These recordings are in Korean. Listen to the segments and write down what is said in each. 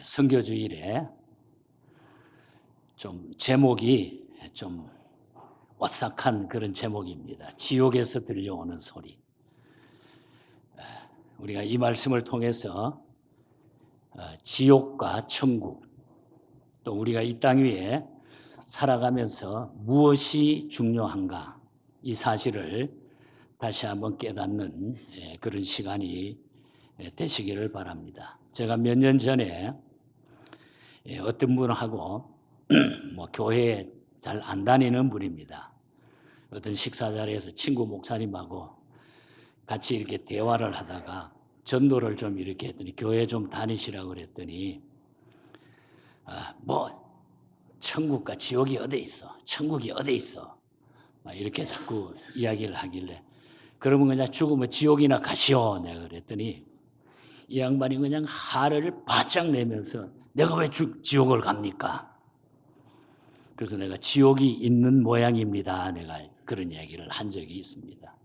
선교주일에 좀 제목이 좀 오싹한 그런 제목입니다. 지옥에서 들려오는 소리. 우리가 이 말씀을 통해서 지옥과 천국, 또 우리가 이 땅 위에 살아가면서 무엇이 중요한가, 이 사실을 다시 한번 깨닫는 그런 시간이 되시기를 바랍니다. 제가 몇 년 전에 어떤 분하고 교회에 잘 안 다니는 분입니다. 어떤 식사 자리에서 친구 목사님하고 같이 이렇게 대화를 하다가 전도를 좀 이렇게 했더니 교회 좀 다니시라고 그랬더니 천국과 지옥이 어디 있어? 천국이 어디 있어? 이렇게 자꾸 이야기를 하길래 그러면 그냥 죽으면 지옥이나 가시오. 내가 그랬더니 이 양반이 그냥 화를 바짝 내면서 내가 왜 지옥을 갑니까? 그래서 내가 지옥이 있는 모양입니다. 내가 그런 이야기를 한 적이 있습니다.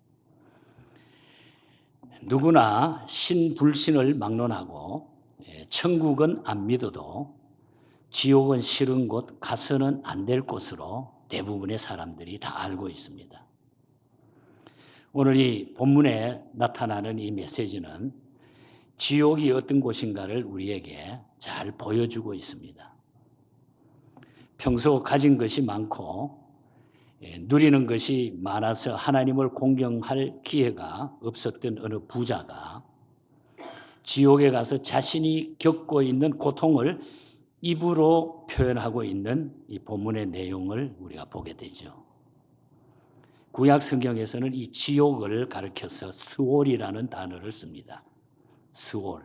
누구나 신불신을 막론하고 천국은 안 믿어도 지옥은 싫은 곳, 가서는 안 될 곳으로 대부분의 사람들이 다 알고 있습니다. 오늘 이 본문에 나타나는 이 메시지는 지옥이 어떤 곳인가를 우리에게 잘 보여주고 있습니다. 평소 가진 것이 많고 누리는 것이 많아서 하나님을 공경할 기회가 없었던 어느 부자가 지옥에 가서 자신이 겪고 있는 고통을 입으로 표현하고 있는 이 본문의 내용을 우리가 보게 되죠. 구약 성경에서는 이 지옥을 가리켜서 스올이라는 단어를 씁니다. 스올.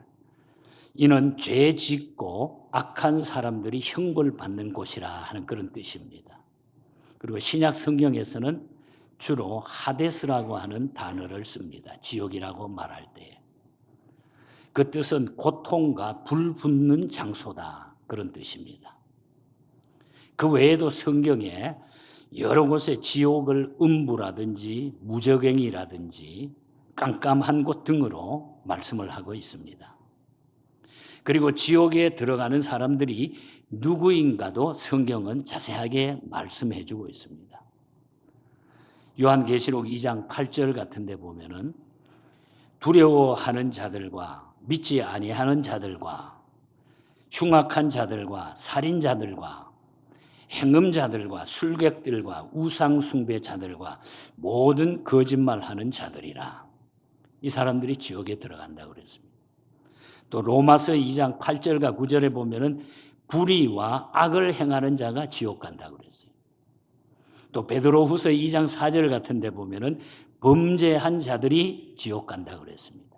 이는 죄 짓고 악한 사람들이 형벌받는 곳이라 하는 그런 뜻입니다. 그리고 신약 성경에서는 주로 하데스라고 하는 단어를 씁니다. 지옥이라고 말할 때. 그 뜻은 고통과 불 붙는 장소다. 그런 뜻입니다. 그 외에도 성경에 여러 곳에 지옥을 음부라든지 무저갱이라든지 깜깜한 곳 등으로 말씀을 하고 있습니다. 그리고 지옥에 들어가는 사람들이 누구인가도 성경은 자세하게 말씀해 주고 있습니다. 요한계시록 2장 8절 같은 데 보면은 두려워하는 자들과 믿지 아니하는 자들과 흉악한 자들과 살인자들과 행음자들과 술객들과 우상숭배자들과 모든 거짓말하는 자들이라. 이 사람들이 지옥에 들어간다고 그랬습니다. 또 로마서 2장 8절과 9절에 보면은 불의와 악을 행하는 자가 지옥 간다고 그랬어요. 또 베드로후서 2장 4절 같은 데 보면은 범죄한 자들이 지옥 간다고 그랬습니다.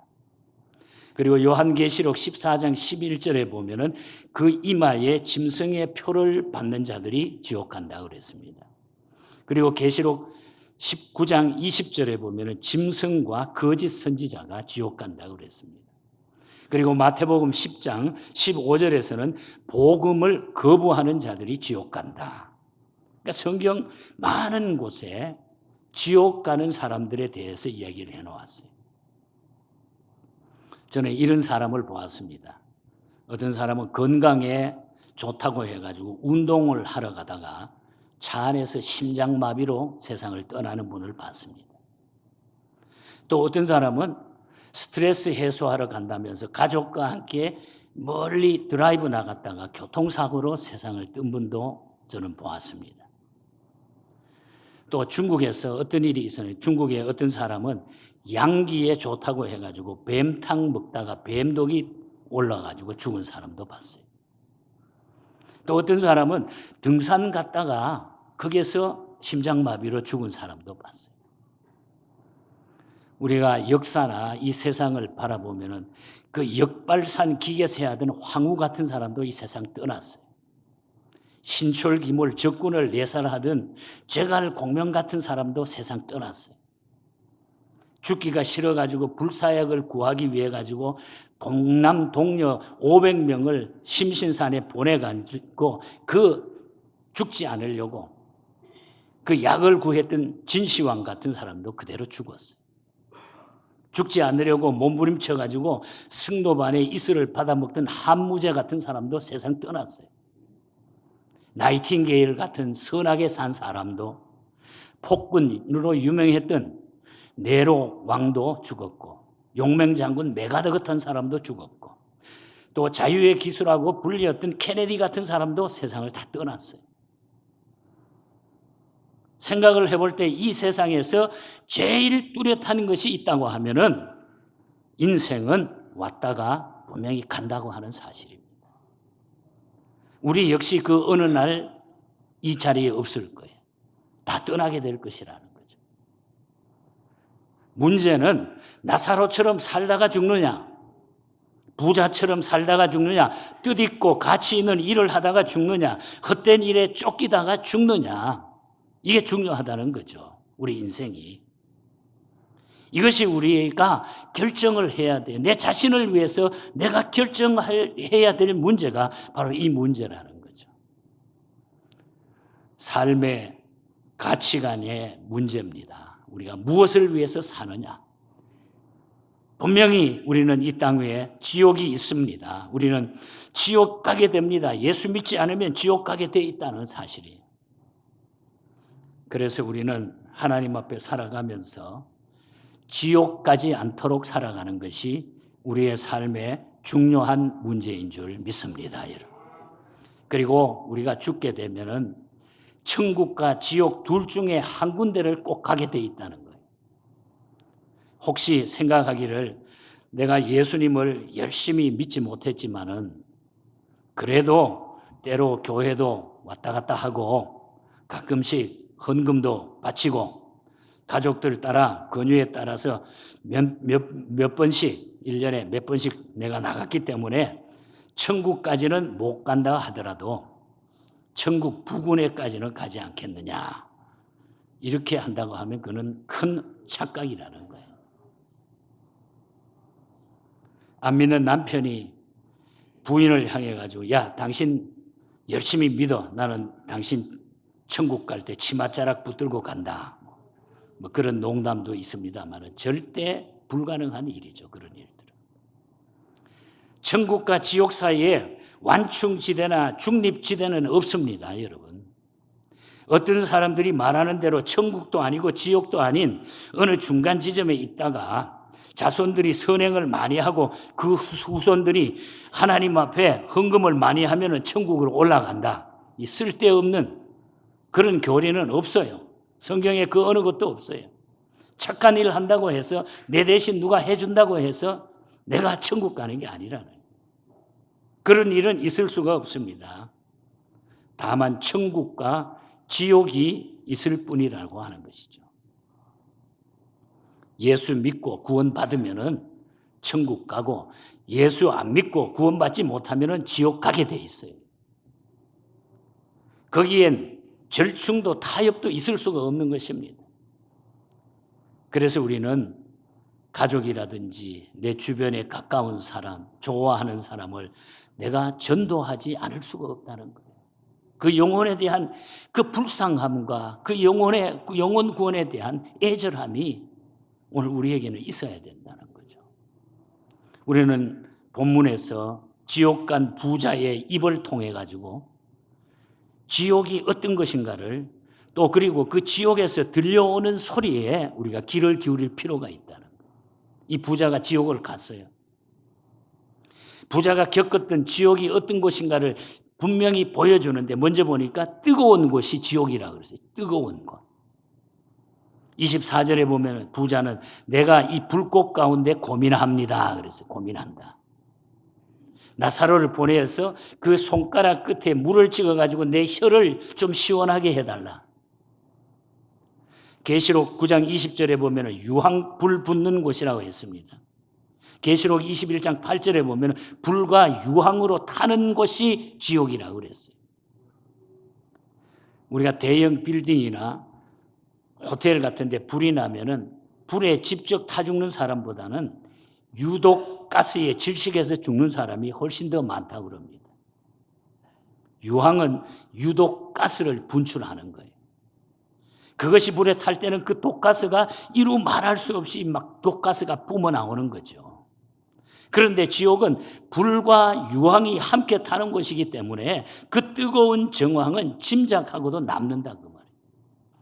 그리고 요한계시록 14장 11절에 보면은 그 이마에 짐승의 표를 받는 자들이 지옥 간다고 그랬습니다. 그리고 계시록 19장 20절에 보면은 짐승과 거짓 선지자가 지옥 간다고 그랬습니다. 그리고 마태복음 10장 15절에서는 복음을 거부하는 자들이 지옥 간다. 그러니까 성경 많은 곳에 지옥 가는 사람들에 대해서 이야기를 해놓았어요. 저는 이런 사람을 보았습니다. 어떤 사람은 건강에 좋다고 해가지고 운동을 하러 가다가 차 안에서 심장마비로 세상을 떠나는 분을 봤습니다. 또 어떤 사람은 스트레스 해소하러 간다면서 가족과 함께 멀리 드라이브 나갔다가 교통사고로 세상을 뜬 분도 저는 보았습니다. 또 중국에서 어떤 일이 있었는데 중국의 어떤 사람은 양기에 좋다고 해가지고 뱀탕 먹다가 뱀독이 올라가지고 죽은 사람도 봤어요. 또 어떤 사람은 등산 갔다가 거기서 심장마비로 죽은 사람도 봤어요. 우리가 역사나 이 세상을 바라보면은 그 역발산 기계세 하던 황후 같은 사람도 이 세상 떠났어요. 신철기몰 적군을 내살하던 제갈 공명 같은 사람도 세상 떠났어요. 죽기가 싫어가지고 불사약을 구하기 위해 가지고 동남 동녀 500명을 심신산에 보내가지고 그 죽지 않으려고 그 약을 구했던 진시황 같은 사람도 그대로 죽었어요. 죽지 않으려고 몸부림쳐가지고 승도반에 이슬을 받아먹던 한무제 같은 사람도 세상 떠났어요. 나이팅게일 같은 선하게 산 사람도, 폭군으로 유명했던 네로 왕도 죽었고, 용맹장군 메가더 같은 사람도 죽었고, 또 자유의 기수라고 불리었던 케네디 같은 사람도 세상을 다 떠났어요. 생각을 해볼 때 이 세상에서 제일 뚜렷한 것이 있다고 하면은 인생은 왔다가 분명히 간다고 하는 사실입니다. 우리 역시 그 어느 날 이 자리에 없을 거예요. 다 떠나게 될 것이라는 거죠. 문제는 나사로처럼 살다가 죽느냐, 부자처럼 살다가 죽느냐, 뜻있고 가치 있는 일을 하다가 죽느냐, 헛된 일에 쫓기다가 죽느냐, 이게 중요하다는 거죠. 우리 인생이. 이것이 우리가 결정을 해야 돼요. 내 자신을 위해서 내가 결정해야 될 문제가 바로 이 문제라는 거죠. 삶의 가치관의 문제입니다. 우리가 무엇을 위해서 사느냐. 분명히 우리는 이 땅 위에 지옥이 있습니다. 우리는 지옥 가게 됩니다. 예수 믿지 않으면 지옥 가게 돼 있다는 사실이에요. 그래서 우리는 하나님 앞에 살아가면서 지옥 가지 않도록 살아가는 것이 우리의 삶의 중요한 문제인 줄 믿습니다, 여러분. 그리고 우리가 죽게 되면은 천국과 지옥 둘 중에 한 군데를 꼭 가게 돼 있다는 거예요. 혹시 생각하기를 내가 예수님을 열심히 믿지 못했지만은 그래도 때로 교회도 왔다 갔다 하고 가끔씩 헌금도 바치고 가족들 따라 권유에 따라서 몇 번씩 1년에 몇 번씩 내가 나갔기 때문에 천국까지는 못 간다 하더라도 천국 부근에까지는 가지 않겠느냐, 이렇게 한다고 하면 그는 큰 착각이라는 거예요. 안 믿는 남편이 부인을 향해 가지고 야, 당신 열심히 믿어. 나는 당신 천국 갈 때 치맛자락 붙들고 간다. 뭐 그런 농담도 있습니다만 절대 불가능한 일이죠. 그런 일들은. 천국과 지옥 사이에 완충지대나 중립지대는 없습니다, 여러분. 어떤 사람들이 말하는 대로 천국도 아니고 지옥도 아닌 어느 중간 지점에 있다가 자손들이 선행을 많이 하고 그 후손들이 하나님 앞에 헌금을 많이 하면 천국으로 올라간다. 이 쓸데없는 그런 교리는 없어요. 성경에 그 어느 것도 없어요. 착한 일을 한다고 해서 내 대신 누가 해준다고 해서 내가 천국 가는 게 아니라는 거예요. 그런 일은 있을 수가 없습니다. 다만 천국과 지옥이 있을 뿐이라고 하는 것이죠. 예수 믿고 구원받으면은 천국 가고 예수 안 믿고 구원받지 못하면은 지옥 가게 돼 있어요. 거기엔 절충도 타협도 있을 수가 없는 것입니다. 그래서 우리는 가족이라든지 내 주변에 가까운 사람, 좋아하는 사람을 내가 전도하지 않을 수가 없다는 거예요. 그 영혼에 대한 그 불쌍함과 그 영혼 구원에 대한 애절함이 오늘 우리에게는 있어야 된다는 거죠. 우리는 본문에서 지옥 간 부자의 입을 통해 가지고 지옥이 어떤 것인가를 또 그리고 그 지옥에서 들려오는 소리에 우리가 귀를 기울일 필요가 있다는 거예요. 이 부자가 지옥을 갔어요. 부자가 겪었던 지옥이 어떤 것인가를 분명히 보여주는데 먼저 보니까 뜨거운 곳이 지옥이라고 그랬어요. 뜨거운 곳. 24절에 보면 부자는 내가 이 불꽃 가운데 고민합니다. 그랬어요. 고민한다. 나사로를 보내서 그 손가락 끝에 물을 찍어가지고 내 혀를 좀 시원하게 해달라. 계시록 9장 20절에 보면 유황불 붙는 곳이라고 했습니다. 계시록 21장 8절에 보면 불과 유황으로 타는 곳이 지옥이라고 그랬어요. 우리가 대형 빌딩이나 호텔 같은 데 불이 나면은 불에 직접 타 죽는 사람보다는 유독 가스에 질식해서 죽는 사람이 훨씬 더 많다고 그럽니다. 유황은 유독 가스를 분출하는 거예요. 그것이 불에 탈 때는 그 독가스가 이루 말할 수 없이 막 독가스가 뿜어나오는 거죠. 그런데 지옥은 불과 유황이 함께 타는 곳이기 때문에 그 뜨거운 정황은 짐작하고도 남는다 그 말이에요.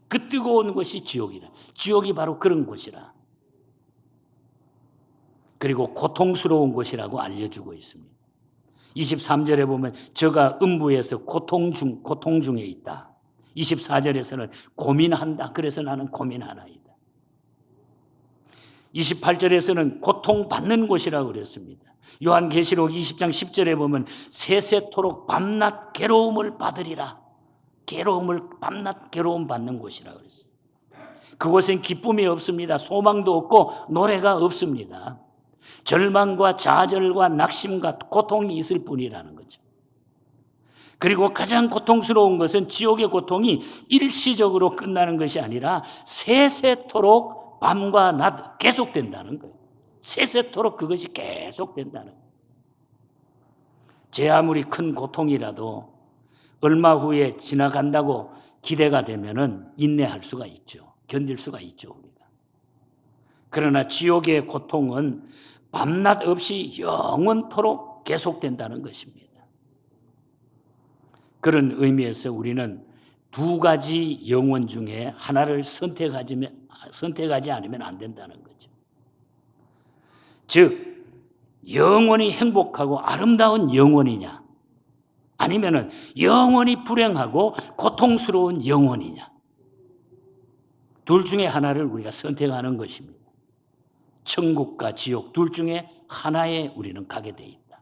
그 뜨거운 곳이 지옥이라. 지옥이 바로 그런 곳이라. 그리고 고통스러운 곳이라고 알려주고 있습니다. 23절에 보면 저가 음부에서 고통 중에 있다. 24절에서는 고민한다. 그래서 나는 고민하나이다. 28절에서는 고통받는 곳이라고 그랬습니다. 요한계시록 20장 10절에 보면 세세토록 밤낮 괴로움을 받으리라. 밤낮 괴로움 받는 곳이라고 그랬어요. 그곳엔 기쁨이 없습니다. 소망도 없고 노래가 없습니다. 절망과 좌절과 낙심과 고통이 있을 뿐이라는 거죠. 그리고 가장 고통스러운 것은 지옥의 고통이 일시적으로 끝나는 것이 아니라 세세토록 밤과 낮 계속된다는 거예요. 세세토록 그것이 계속된다는 거예요. 제 아무리 큰 고통이라도 얼마 후에 지나간다고 기대가 되면은 인내할 수가 있죠. 견딜 수가 있죠, 우리가. 그러나 지옥의 고통은 밤낮 없이 영원토록 계속된다는 것입니다. 그런 의미에서 우리는 두 가지 영혼 중에 하나를 선택하지 않으면 안 된다는 거죠. 즉, 영원히 행복하고 아름다운 영혼이냐, 아니면은 영원히 불행하고 고통스러운 영혼이냐. 둘 중에 하나를 우리가 선택하는 것입니다. 천국과 지옥 둘 중에 하나에 우리는 가게 돼 있다.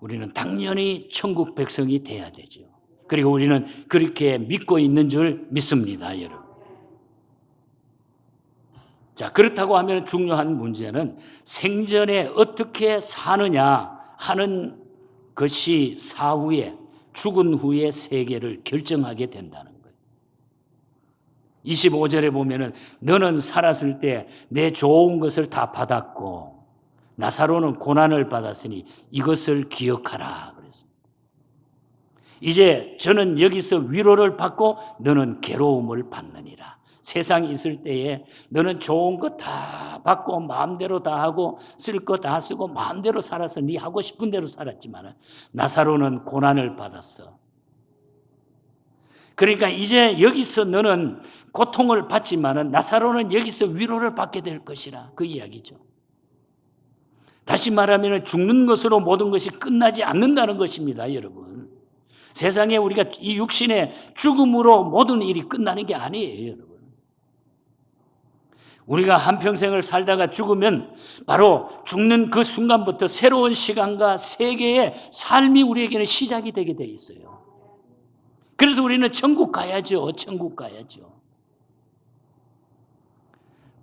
우리는 당연히 천국 백성이 돼야 되죠. 그리고 우리는 그렇게 믿고 있는 줄 믿습니다, 여러분. 자, 그렇다고 하면 중요한 문제는 생전에 어떻게 사느냐 하는 것이 사후에, 죽은 후의 세계를 결정하게 된다는 거예요. 25절에 보면은 너는 살았을 때 내 좋은 것을 다 받았고 나사로는 고난을 받았으니 이것을 기억하라 그랬습니다. 이제 저는 여기서 위로를 받고 너는 괴로움을 받느니라. 세상에 있을 때에 너는 좋은 거 다 받고 마음대로 다 하고 쓸 거 다 쓰고 마음대로 살아서 네 하고 싶은 대로 살았지만 나사로는 고난을 받았어. 그러니까 이제 여기서 너는 고통을 받지만 나사로는 여기서 위로를 받게 될 것이라 그 이야기죠. 다시 말하면 죽는 것으로 모든 것이 끝나지 않는다는 것입니다, 여러분. 세상에 우리가 이 육신의 죽음으로 모든 일이 끝나는 게 아니에요, 여러분. 우리가 한평생을 살다가 죽으면 바로 죽는 그 순간부터 새로운 시간과 세계의 삶이 우리에게는 시작이 되게 돼 있어요. 그래서 우리는 천국 가야죠. 천국 가야죠.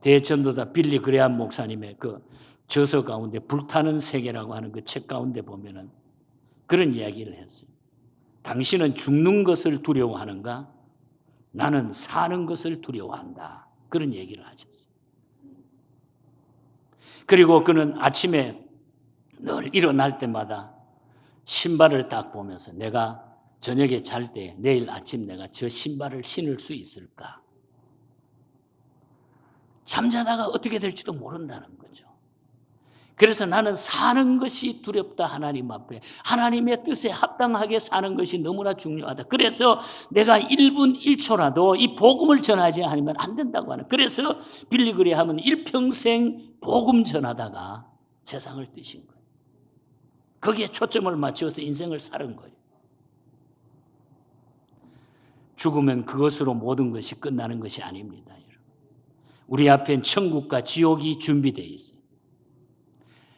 대전도자 빌리 그레함 목사님의 그 저서 가운데 불타는 세계라고 하는 그 책 가운데 보면은 그런 이야기를 했어요. 당신은 죽는 것을 두려워하는가? 나는 사는 것을 두려워한다. 그런 얘기를 하셨어요. 그리고 그는 아침에 늘 일어날 때마다 신발을 딱 보면서 내가 저녁에 잘 때 내일 아침 내가 저 신발을 신을 수 있을까? 잠자다가 어떻게 될지도 모른다는 거죠. 그래서 나는 사는 것이 두렵다. 하나님 앞에 하나님의 뜻에 합당하게 사는 것이 너무나 중요하다. 그래서 내가 1분 1초라도 이 복음을 전하지 않으면 안 된다고 하는. 그래서 빌리 그레함은 일평생 복음 전하다가 세상을 뜨신 거예요. 거기에 초점을 맞추어서 인생을 사는 거예요. 죽으면 그것으로 모든 것이 끝나는 것이 아닙니다. 우리 앞엔 천국과 지옥이 준비되어 있어요.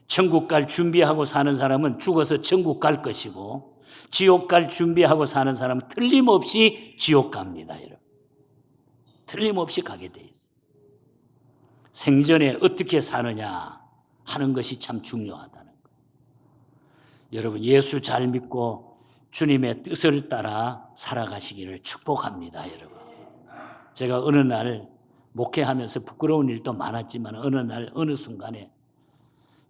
천국 갈 준비하고 사는 사람은 죽어서 천국 갈 것이고 지옥 갈 준비하고 사는 사람은 틀림없이 지옥 갑니다. 여러분. 틀림없이 가게 돼 있어요. 생전에 어떻게 사느냐 하는 것이 참 중요하다는 거예요. 여러분 예수 잘 믿고 주님의 뜻을 따라 살아가시기를 축복합니다. 여러분. 제가 어느 날 목회하면서 부끄러운 일도 많았지만 어느 날 어느 순간에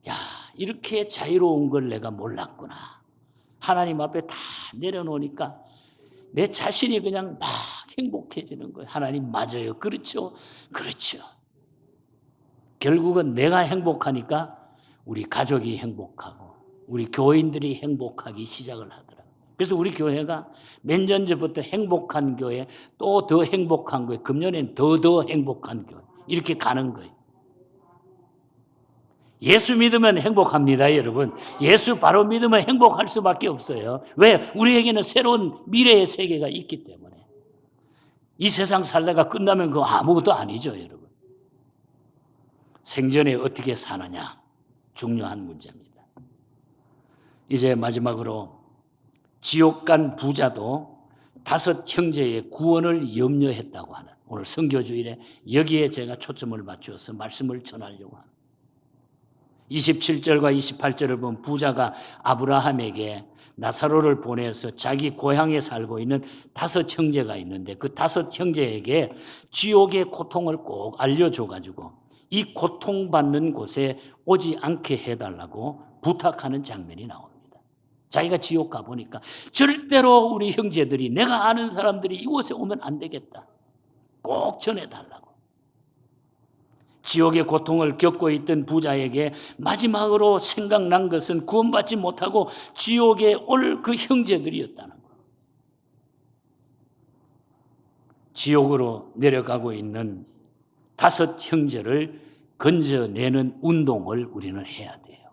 야, 이렇게 자유로운 걸 내가 몰랐구나. 하나님 앞에 다 내려놓으니까 내 자신이 그냥 막 행복해지는 거예요. 하나님 맞아요. 그렇죠. 그렇죠. 결국은 내가 행복하니까 우리 가족이 행복하고 우리 교인들이 행복하기 시작을 하더라고요. 그래서 우리 교회가 몇 년 전부터 행복한 교회, 또 더 행복한 교회, 금년에는 더 행복한 교회 이렇게 가는 거예요. 예수 믿으면 행복합니다, 여러분. 예수 바로 믿으면 행복할 수밖에 없어요. 왜? 우리에게는 새로운 미래의 세계가 있기 때문에. 이 세상 살다가 끝나면 그거 아무것도 아니죠, 여러분. 생전에 어떻게 사느냐 중요한 문제입니다. 이제 마지막으로 지옥 간 부자도 5 형제의 구원을 염려했다고 하는 오늘 선교주일에 여기에 제가 초점을 맞추어서 말씀을 전하려고 합니다. 27절과 28절을 보면 부자가 아브라함에게 나사로를 보내서 자기 고향에 살고 있는 5 형제가 있는데 그 5 형제에게 지옥의 고통을 꼭 알려줘가지고 이 고통받는 곳에 오지 않게 해달라고 부탁하는 장면이 나옵니다. 자기가 지옥 가보니까 절대로 우리 형제들이 내가 아는 사람들이 이곳에 오면 안 되겠다. 꼭 전해달라고. 지옥의 고통을 겪고 있던 부자에게 마지막으로 생각난 것은 구원받지 못하고 지옥에 올 그 형제들이었다는 거예요. 지옥으로 내려가고 있는 5 형제를 건져내는 운동을 우리는 해야 돼요.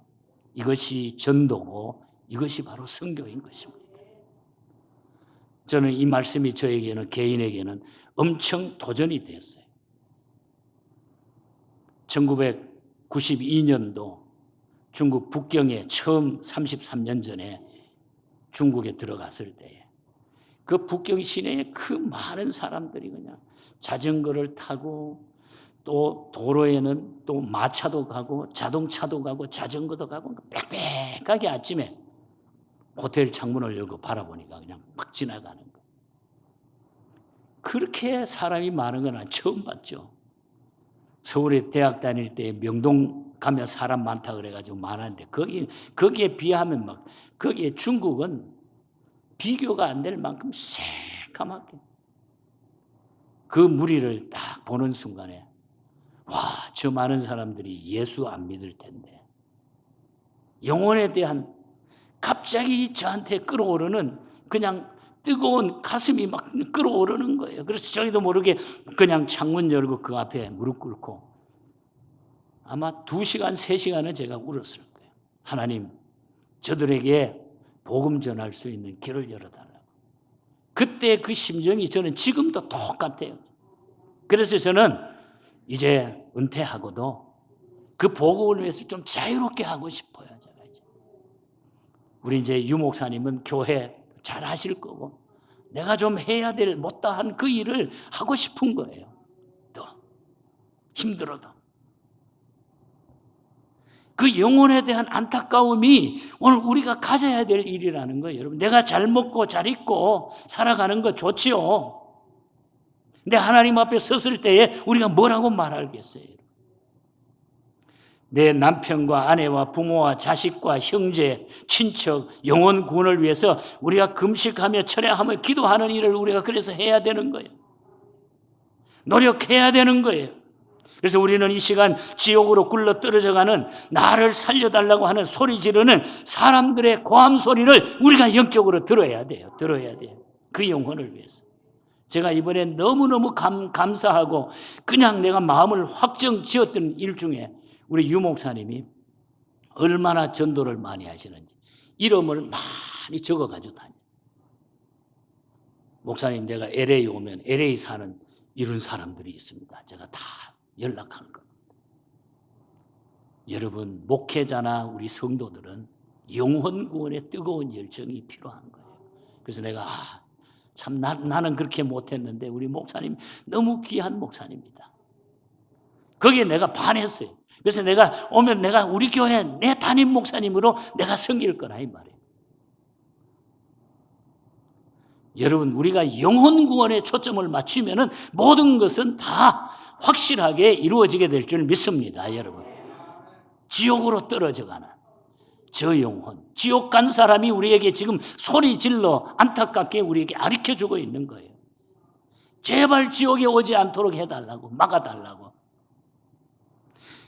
이것이 전도고 이것이 바로 선교인 것입니다. 저는 이 말씀이 저에게는 개인에게는 엄청 도전이 됐어요. 1992년도 중국 북경에 처음 33년 전에 중국에 들어갔을 때 그 북경 시내에 그 많은 사람들이 그냥 자전거를 타고 또 도로에는 또 마차도 가고 자동차도 가고 자전거도 가고 빽빽하게 아침에 호텔 창문을 열고 바라보니까 그냥 막 지나가는 거예요. 그렇게 사람이 많은 건 처음 봤죠. 서울에 대학 다닐 때 명동 가면 사람 많다 그래가지고 많았는데 거기에 비하면 막 거기에 중국은 비교가 안 될 만큼 새까맣게 그 무리를 딱 보는 순간에 와, 저 많은 사람들이 예수 안 믿을 텐데 영혼에 대한 갑자기 저한테 끌어오르는 그냥 뜨거운 가슴이 막 끌어오르는 거예요. 그래서 저희도 모르게 그냥 창문 열고 그 앞에 무릎 꿇고 아마 2시간, 3시간은 제가 울었을 거예요. 하나님, 저들에게 복음 전할 수 있는 길을 열어달라고. 그때 그 심정이 저는 지금도 똑같아요. 그래서 저는 이제 은퇴하고도 그 복음을 위해서 좀 자유롭게 하고 싶어요. 제가 이제. 우리 이제 유 목사님은 교회 잘 하실 거고 내가 좀 해야 될 못다한 그 일을 하고 싶은 거예요. 또 힘들어도. 그 영혼에 대한 안타까움이 오늘 우리가 가져야 될 일이라는 거예요. 여러분, 내가 잘 먹고 잘 입고 살아가는 거 좋지요. 근데 하나님 앞에 섰을 때에 우리가 뭐라고 말하겠어요? 내 남편과 아내와 부모와 자식과 형제, 친척, 영혼 구원을 위해서 우리가 금식하며 철야하며 기도하는 일을 우리가 그래서 해야 되는 거예요. 노력해야 되는 거예요. 그래서 우리는 이 시간 지옥으로 굴러 떨어져가는 나를 살려달라고 하는 소리 지르는 사람들의 고함 소리를 우리가 영적으로 들어야 돼요. 들어야 돼요. 그 영혼을 위해서. 제가 이번에 너무너무 감사하고 그냥 내가 마음을 확정 지었던 일 중에 우리 유 목사님이 얼마나 전도를 많이 하시는지 이름을 많이 적어가지고 다녀요. 목사님, 내가 LA 오면 LA 사는 이런 사람들이 있습니다. 제가 다 연락하는 겁니다. 여러분, 목회자나 우리 성도들은 영혼 구원의 뜨거운 열정이 필요한 거예요. 그래서 내가 참 나는 그렇게 못했는데 우리 목사님 너무 귀한 목사님입니다. 거기에 내가 반했어요. 그래서 내가 오면 내가 우리 교회 내 담임 목사님으로 내가 섬길 거라 이 말이에요. 여러분, 우리가 영혼 구원에 초점을 맞추면은 모든 것은 다 확실하게 이루어지게 될 줄 믿습니다, 여러분. 지옥으로 떨어져가는 저 영혼, 지옥 간 사람이 우리에게 지금 소리 질러 안타깝게 우리에게 가르쳐주고 있는 거예요. 제발 지옥에 오지 않도록 해달라고, 막아달라고.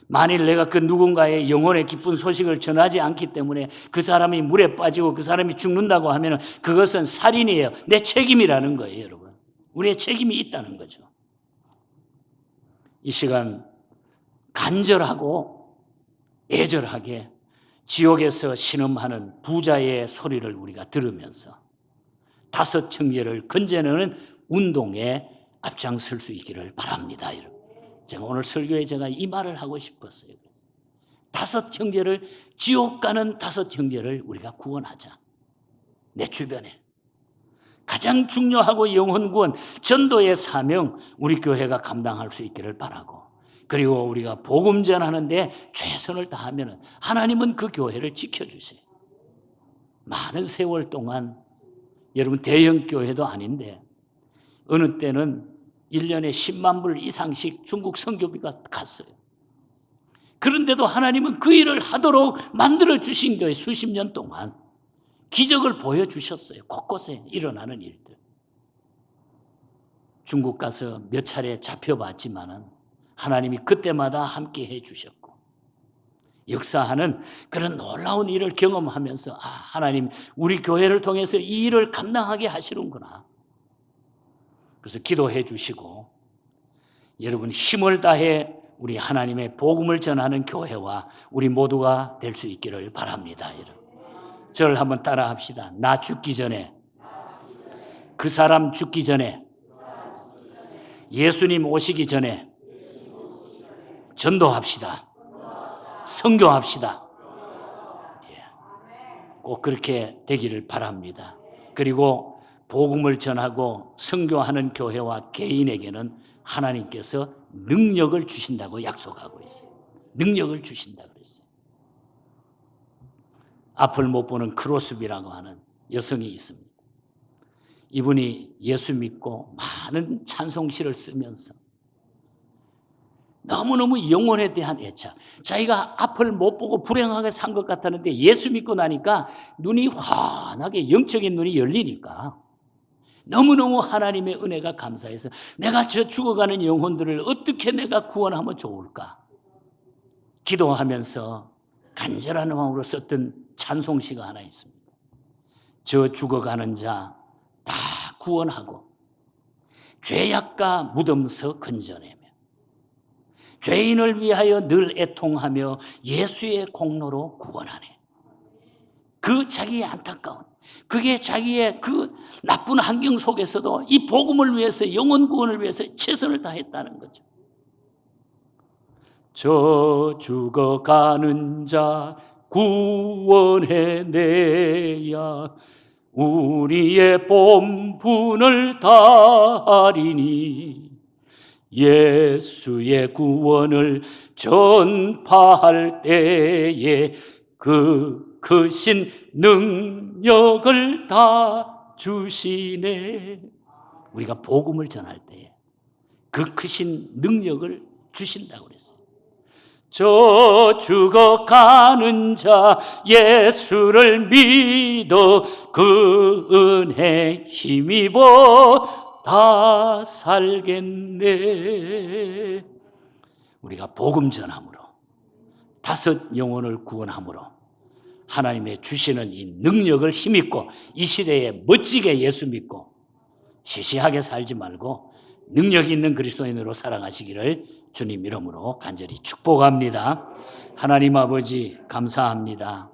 만일 내가 그 누군가의 영혼의 기쁜 소식을 전하지 않기 때문에 그 사람이 물에 빠지고 그 사람이 죽는다고 하면 그것은 살인이에요. 내 책임이라는 거예요, 여러분. 우리의 책임이 있다는 거죠. 이 시간 간절하고 애절하게 지옥에서 신음하는 부자의 소리를 우리가 들으면서 다섯 형제를 건져내는 운동에 앞장설 수 있기를 바랍니다. 여러분. 제가 오늘 설교에 제가 이 말을 하고 싶었어요. 다섯 형제를, 지옥 가는 다섯 형제를 우리가 구원하자. 내 주변에 가장 중요하고 영혼 구원, 전도의 사명 우리 교회가 감당할 수 있기를 바라고, 그리고 우리가 복음 전하는데 최선을 다하면 하나님은 그 교회를 지켜주세요. 많은 세월 동안 여러분 대형 교회도 아닌데 어느 때는 1년에 10만 불 이상씩 중국 선교비가 갔어요. 그런데도 하나님은 그 일을 하도록 만들어 주신 거예요. 수십 년 동안 기적을 보여주셨어요. 곳곳에 일어나는 일들. 중국 가서 몇 차례 잡혀봤지만은 하나님이 그때마다 함께 해주셨고, 역사하는 그런 놀라운 일을 경험하면서 하나님 우리 교회를 통해서 이 일을 감당하게 하시는구나. 그래서 기도해 주시고, 여러분 힘을 다해 우리 하나님의 복음을 전하는 교회와 우리 모두가 될 수 있기를 바랍니다. 여러분, 저를 한번 따라 합시다. 나 죽기 전에, 그 사람 죽기 전에, 예수님 오시기 전에 전도합시다. 선교합시다. 꼭 그렇게 되기를 바랍니다. 그리고 복음을 전하고 선교하는 교회와 개인에게는 하나님께서 능력을 주신다고 약속하고 있어요. 능력을 주신다고 그랬어요. 앞을 못 보는 크로스비라고 하는 여성이 있습니다. 이분이 예수 믿고 많은 찬송시를 쓰면서 너무너무 영혼에 대한 애착, 자기가 앞을 못 보고 불행하게 산 것 같았는데 예수 믿고 나니까 눈이 환하게, 영적인 눈이 열리니까 너무너무 하나님의 은혜가 감사해서 내가 저 죽어가는 영혼들을 어떻게 내가 구원하면 좋을까 기도하면서 간절한 마음으로 썼던 찬송시가 하나 있습니다. 저 죽어가는 자 다 구원하고 죄악과 무덤서 건져내며 죄인을 위하여 늘 애통하며 예수의 공로로 구원하네. 그 자기의 안타까운, 그게 자기의 그 나쁜 환경 속에서도 이 복음을 위해서, 영혼 구원을 위해서 최선을 다했다는 거죠. 저 죽어가는 자 구원해내야 우리의 본분을 다하리니 예수의 구원을 전파할 때에 그 크신 능력을 다 주시네. 우리가 복음을 전할 때에 그 크신 능력을 주신다고 그랬어요. 저 죽어가는 자 예수를 믿어 그 은혜 힘입어 다 살겠네. 우리가 복음 전함으로, 다섯 영혼을 구원함으로 하나님의 주시는 이 능력을 힘입고 이 시대에 멋지게 예수 믿고 시시하게 살지 말고 능력 있는 그리스도인으로 살아가시기를 주님 이름으로 간절히 축복합니다. 하나님 아버지 감사합니다.